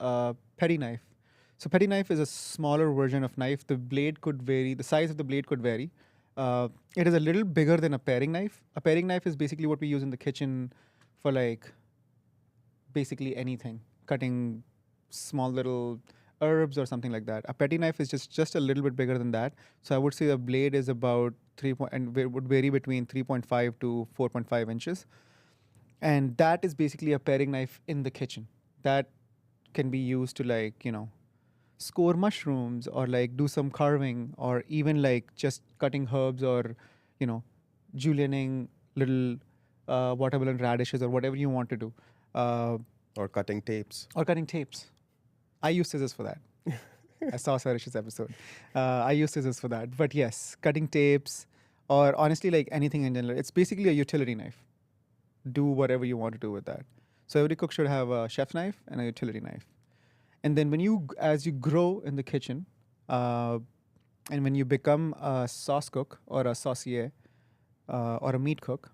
[SPEAKER 1] petty knife. So petty knife is a smaller version of knife. The blade could vary. The size of the blade could vary. It is a little bigger than a paring knife. A paring knife is basically what we use in the kitchen for like basically anything, cutting small little herbs or something like that. A petty knife is just a little bit bigger than that. So I would say the blade is about and it would vary between 3.5 to 4.5 inches. And that is basically a paring knife in the kitchen. That can be used to like, score mushrooms or like do some carving or even like just cutting herbs or, julienning little watermelon radishes or whatever you want to do.
[SPEAKER 3] Or cutting tapes.
[SPEAKER 1] Or cutting tapes. I use scissors for that. I saw Sarish's episode. I use scissors for that. But yes, cutting tapes or honestly like anything in general. It's basically a utility knife. Do whatever you want to do with that. So every cook should have a chef's knife and a utility knife. And then as you grow in the kitchen, and when you become a sauce cook or a saucier or a meat cook,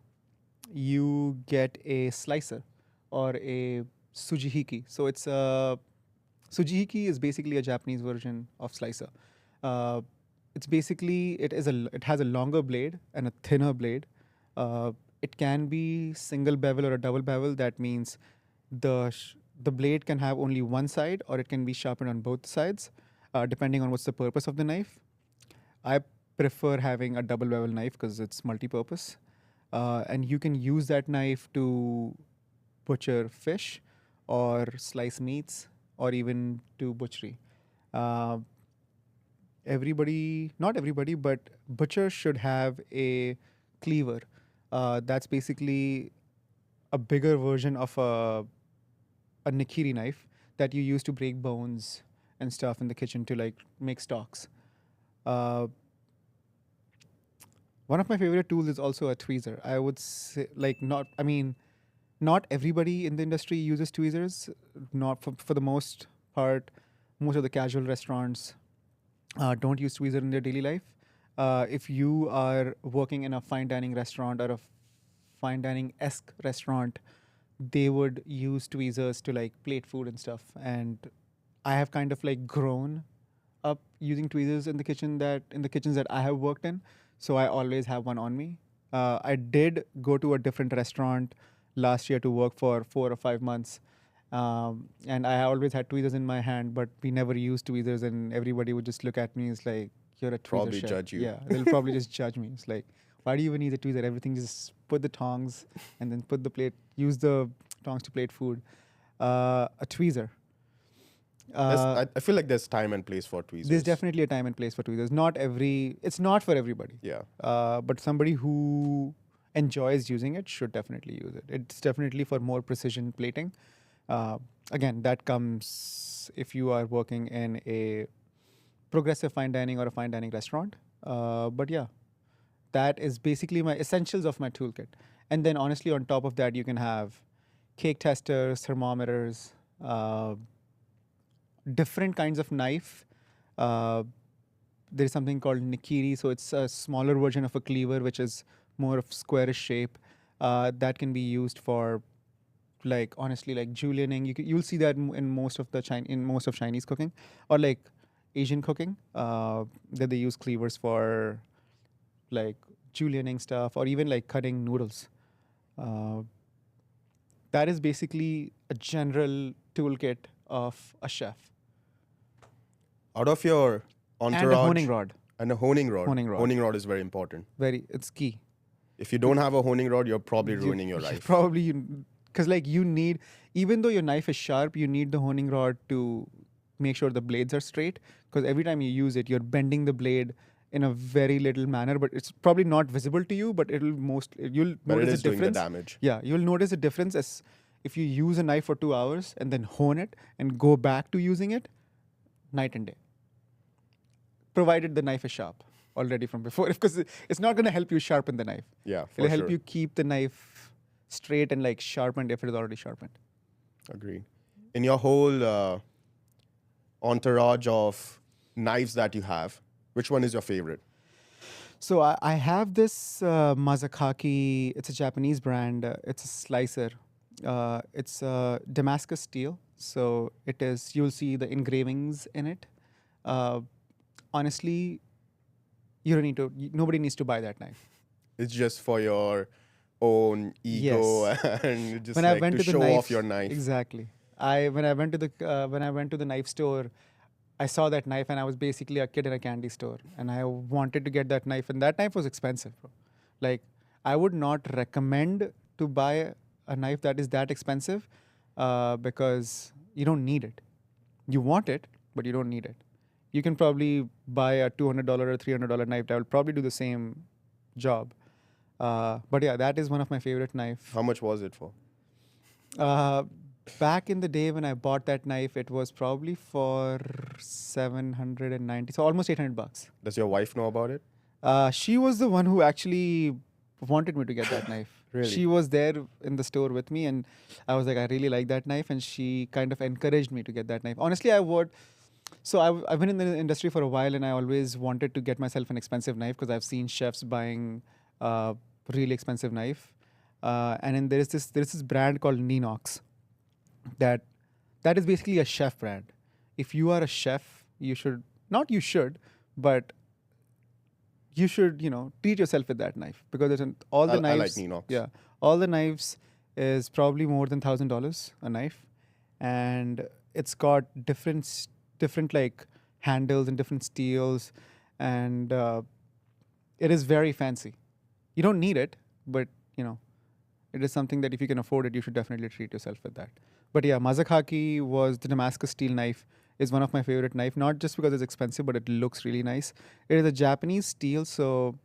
[SPEAKER 1] you get a slicer or a sujihiki. So sujihiki is basically a Japanese version of slicer. It has a longer blade and a thinner blade. It can be single bevel or a double bevel. That means the blade can have only one side or it can be sharpened on both sides, depending on what's the purpose of the knife. I prefer having a double bevel knife because it's multi-purpose. And you can use that knife to butcher fish or slice meats or even do butchery. Not everybody, but butchers should have a cleaver. That's basically a bigger version of a nikiri knife that you use to break bones and stuff in the kitchen to like make stocks. One of my favorite tools is also a tweezer. I would say not everybody in the industry uses tweezers. Not for the most part, most of the casual restaurants don't use tweezer in their daily life. If you are working in a fine dining restaurant or a fine dining-esque restaurant, they would use tweezers to like plate food and stuff. And I have kind of like grown up using tweezers in the kitchens that I have worked in. So I always have one on me. I did go to a different restaurant last year to work for 4 or 5 months. And I always had tweezers in my hand, but we never used tweezers, and everybody would just look at me. It's like, you're a tweezer
[SPEAKER 3] Probably
[SPEAKER 1] chef.
[SPEAKER 3] judge you.
[SPEAKER 1] Yeah, they'll probably just judge me. It's like, why do you even need a tweezer? Everything, just put the tongs and then use the tongs to plate food. A tweezer.
[SPEAKER 3] I feel like there's time and place for tweezers.
[SPEAKER 1] There's definitely a time and place for tweezers. It's not for everybody.
[SPEAKER 3] Yeah.
[SPEAKER 1] But somebody who enjoys using it should definitely use it. It's definitely for more precision plating. Again, that comes if you are working in a progressive fine dining or a fine dining restaurant. But yeah, that is basically my essentials of my toolkit. And then honestly, on top of that, you can have cake testers, thermometers, different kinds of knife. There's something called nikiri, so it's a smaller version of a cleaver, which is more of squarish shape. That can be used for, like, honestly, like julienning. You'll see that in most of Chinese cooking or like Asian cooking, that they use cleavers for, like julienning stuff or even like cutting noodles. That is basically a general toolkit of a chef.
[SPEAKER 3] Out of your entourage.
[SPEAKER 1] And a honing rod.
[SPEAKER 3] And a honing rod.
[SPEAKER 1] Honing rod.
[SPEAKER 3] Honing rod is very important.
[SPEAKER 1] It's key.
[SPEAKER 3] If you don't have a honing rod, you're probably ruining your life.
[SPEAKER 1] Probably, because like you need, even though your knife is sharp, you need the honing rod to make sure the blades are straight. Because every time you use it, you're bending the blade in a very little manner, but it's probably not visible to you. But you'll
[SPEAKER 3] But it
[SPEAKER 1] notice
[SPEAKER 3] is
[SPEAKER 1] the
[SPEAKER 3] doing the
[SPEAKER 1] difference.
[SPEAKER 3] damage.
[SPEAKER 1] Yeah, you'll notice a difference as if you use a knife for 2 hours and then hone it and go back to using it, night and day. Provided the knife is sharp already from before, because it's not going to help you sharpen the knife.
[SPEAKER 3] Yeah, for
[SPEAKER 1] It'll
[SPEAKER 3] sure.
[SPEAKER 1] help you keep the knife straight and like sharpened if it is already sharpened.
[SPEAKER 3] Agreed. In your whole entourage of knives that you have, which one is your favorite?
[SPEAKER 1] So I have this Mazakaki. It's a Japanese brand. It's a slicer. It's Damascus steel. So it is. You'll see the engravings in it. Honestly, you don't need to. Nobody needs to buy that knife.
[SPEAKER 3] It's just for your own ego and just like to show off your knife.
[SPEAKER 1] Exactly. When I went to the knife store, I saw that knife and I was basically a kid in a candy store and I wanted to get that knife, and that knife was expensive, bro. Like, I would not recommend to buy a knife that is that expensive because you don't need it. You want it, but you don't need it. You can probably buy a $200 or $300 knife that will probably do the same job. But yeah, that is one of my favorite knives.
[SPEAKER 3] How much was it for?
[SPEAKER 1] Back in the day when I bought that knife, it was probably for $790, so almost $800.
[SPEAKER 3] Does your wife know about it?
[SPEAKER 1] She was the one who actually wanted me to get that knife.
[SPEAKER 3] Really?
[SPEAKER 1] She was there in the store with me, and I was like, I really like that knife, and she kind of encouraged me to get that knife. Honestly, I've been in the industry for a while, and I always wanted to get myself an expensive knife because I've seen chefs buying really expensive knife. And then there's this brand called Ninox. That is basically a chef brand. If you are a chef, you should, but you should, treat yourself with that knife, because all the knives.
[SPEAKER 3] I like Ninox.
[SPEAKER 1] Yeah, all the knives is probably more than $1,000 a knife, and it's got different like handles and different steels, and it is very fancy. You don't need it, but it is something that if you can afford it, you should definitely treat yourself with that. But yeah, Mazakaki was the Damascus steel knife, is one of my favorite knife, not just because it's expensive, but it looks really nice. It is a Japanese steel, so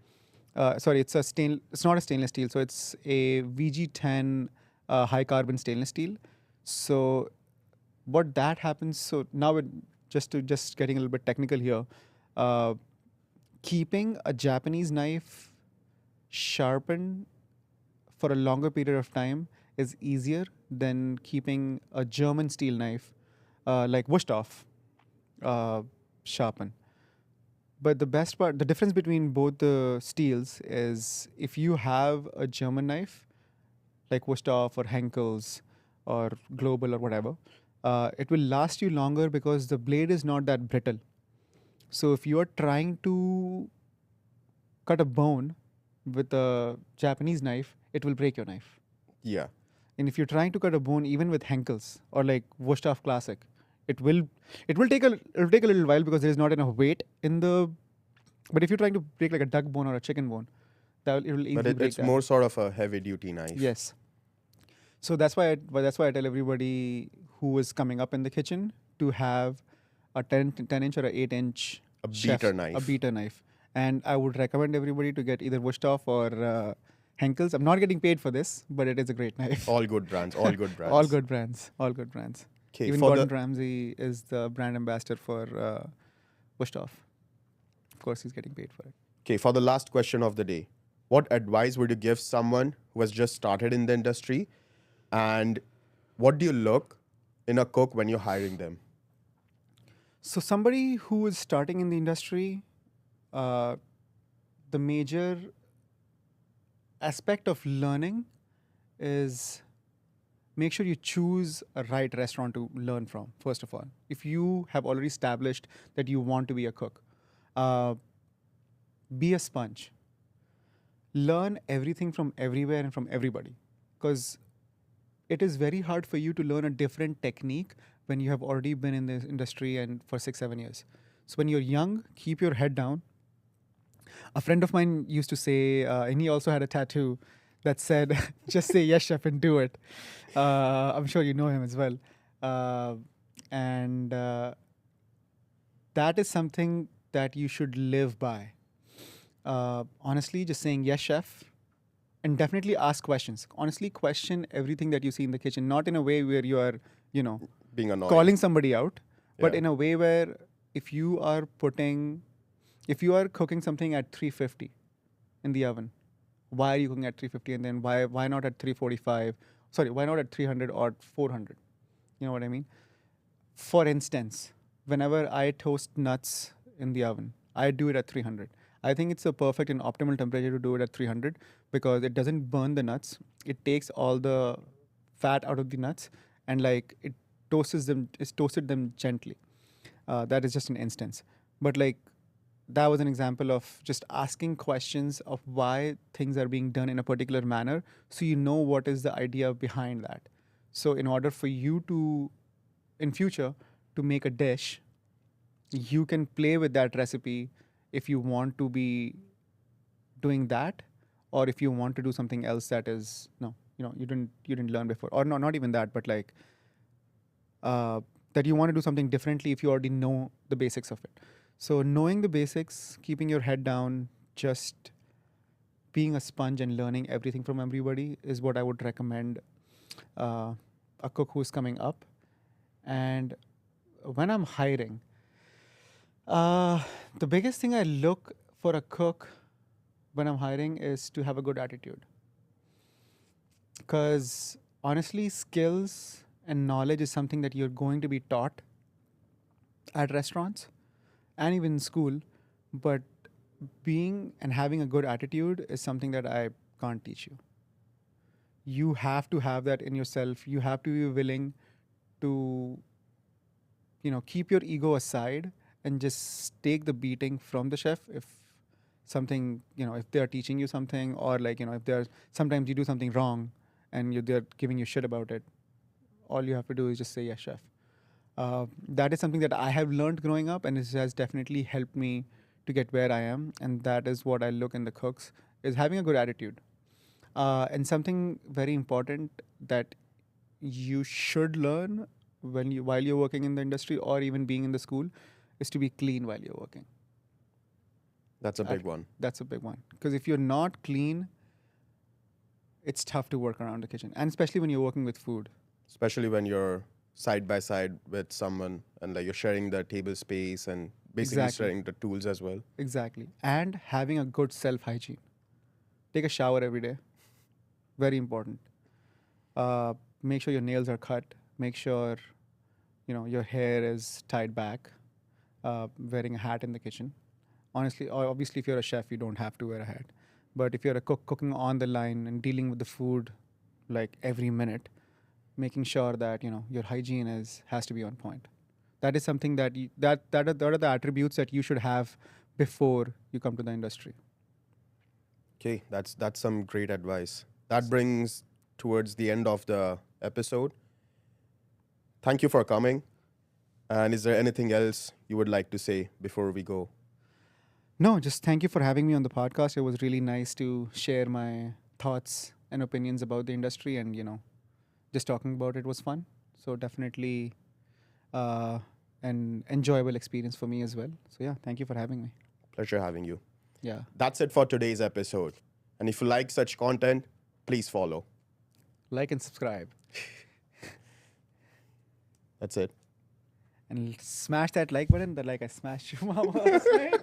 [SPEAKER 1] it's not a stainless steel, so it's a VG10 high carbon stainless steel. So what that happens, so now just getting a little bit technical here, keeping a Japanese knife sharpened for a longer period of time is easier than keeping a German steel knife like Wusthof sharpened. But the best part, the difference between both the steels is if you have a German knife like Wusthof or Henkel's or Global or whatever, it will last you longer because the blade is not that brittle. So if you are trying to cut a bone with a Japanese knife, it will break your knife.
[SPEAKER 3] Yeah.
[SPEAKER 1] And if you're trying to cut a bone even with Henkel's or like Wusthof Classic, it will take a little while because there is not enough weight in the. But if you're trying to break like a duck bone or a chicken bone, it will easily break
[SPEAKER 3] But it's
[SPEAKER 1] that.
[SPEAKER 3] more sort of a heavy duty knife.
[SPEAKER 1] Yes. So that's why I tell everybody who is coming up in the kitchen to have a 10 inch or a 8 inch
[SPEAKER 3] A
[SPEAKER 1] chef,
[SPEAKER 3] beater knife.
[SPEAKER 1] a beater knife. And I would recommend everybody to get either Wusthof or Henkel's. I'm not getting paid for this, but it is a great knife.
[SPEAKER 3] All good brands. All good brands.
[SPEAKER 1] All good brands. All good brands.
[SPEAKER 3] Okay,
[SPEAKER 1] Even
[SPEAKER 3] for
[SPEAKER 1] Gordon
[SPEAKER 3] the
[SPEAKER 1] Ramsay is the brand ambassador for Wusthof. Of course, he's getting paid for it.
[SPEAKER 3] okay, for the last question of the day, what advice would you give someone who has just started in the industry, and what do you look in a cook when you're hiring them?
[SPEAKER 1] So somebody who is starting in the industry, the major aspect of learning is make sure you choose a right restaurant to learn from, first of all. If you have already established that you want to be a cook, be a sponge. Learn everything from everywhere and from everybody. Because it is very hard for you to learn a different technique when you have already been in this industry and for 6-7 years. So when you're young, keep your head down. A friend of mine used to say, and he also had a tattoo that said, just say yes, chef, and do it. I'm sure you know him as well. And that is something that you should live by. Honestly, just saying yes, chef, and definitely ask questions. Honestly, question everything that you see in the kitchen, not in a way where you are,
[SPEAKER 3] Being annoyed.
[SPEAKER 1] calling somebody out, but
[SPEAKER 3] Yeah.
[SPEAKER 1] in a way where if you are cooking something at 350 in the oven, why are you cooking at 350, and then why not at 345? Sorry, why not at 300 or 400? You know what I mean? For instance, whenever I toast nuts in the oven, I do it at 300. I think it's a perfect and optimal temperature to do it at 300 because it doesn't burn the nuts. It takes all the fat out of the nuts and like it toasted them gently. That is just an instance. But like that was an example of just asking questions of why things are being done in a particular manner so you know what is the idea behind that. So in order for you to in future to make a dish, you can play with that recipe if you want to be doing that, or if you want to do something else that is no, you didn't learn before, or no, not even that, but like that you want to do something differently if you already know the basics of it. So knowing the basics, keeping your head down, just being a sponge and learning everything from everybody is what I would recommend a cook who's coming up. And when I'm hiring, the biggest thing I look for a cook when I'm hiring is to have a good attitude. Because honestly, skills and knowledge is something that you're going to be taught at restaurants and even in school. But being and having a good attitude is something that I can't teach you. You have to have that in yourself. You have to be willing to, keep your ego aside and just take the beating from the chef if something, if they're teaching you something, or like, if they're sometimes you do something wrong and they're giving you shit about it. All you have to do is just say yes, chef. That is something that I have learned growing up, and it has definitely helped me to get where I am. And that is what I look in the cooks, is having a good attitude. And something very important that you should learn while you're working in the industry or even being in the school is to be clean while you're working.
[SPEAKER 3] That's a big one.
[SPEAKER 1] That's a big one. Because if you're not clean, it's tough to work around the kitchen. And especially when you're working with food.
[SPEAKER 3] Especially when you're side by side with someone and like you're sharing the table space and basically
[SPEAKER 1] Exactly.
[SPEAKER 3] sharing the tools as well.
[SPEAKER 1] Exactly. And having a good self-hygiene. Take a shower every day. Very important. Make sure your nails are cut. Make sure, your hair is tied back. Wearing a hat in the kitchen. Honestly, obviously, if you're a chef, you don't have to wear a hat. But if you're a cook cooking on the line and dealing with the food like every minute, making sure that your hygiene has to be on point. That is something that that are the attributes that you should have before you come to the industry.
[SPEAKER 3] Okay, that's some great advice. That brings towards the end of the episode. Thank you for coming. And is there anything else you would like to say before we go?
[SPEAKER 1] No, just thank you for having me on the podcast. It was really nice to share my thoughts and opinions about the industry, and just talking about it was fun. So definitely an enjoyable experience for me as well. So yeah, thank you for having me.
[SPEAKER 3] Pleasure having you.
[SPEAKER 1] Yeah.
[SPEAKER 3] That's it for today's episode. And if you like such content, please follow.
[SPEAKER 1] Like and subscribe.
[SPEAKER 3] That's it.
[SPEAKER 1] And smash that like button, like I smashed you, mama. last night.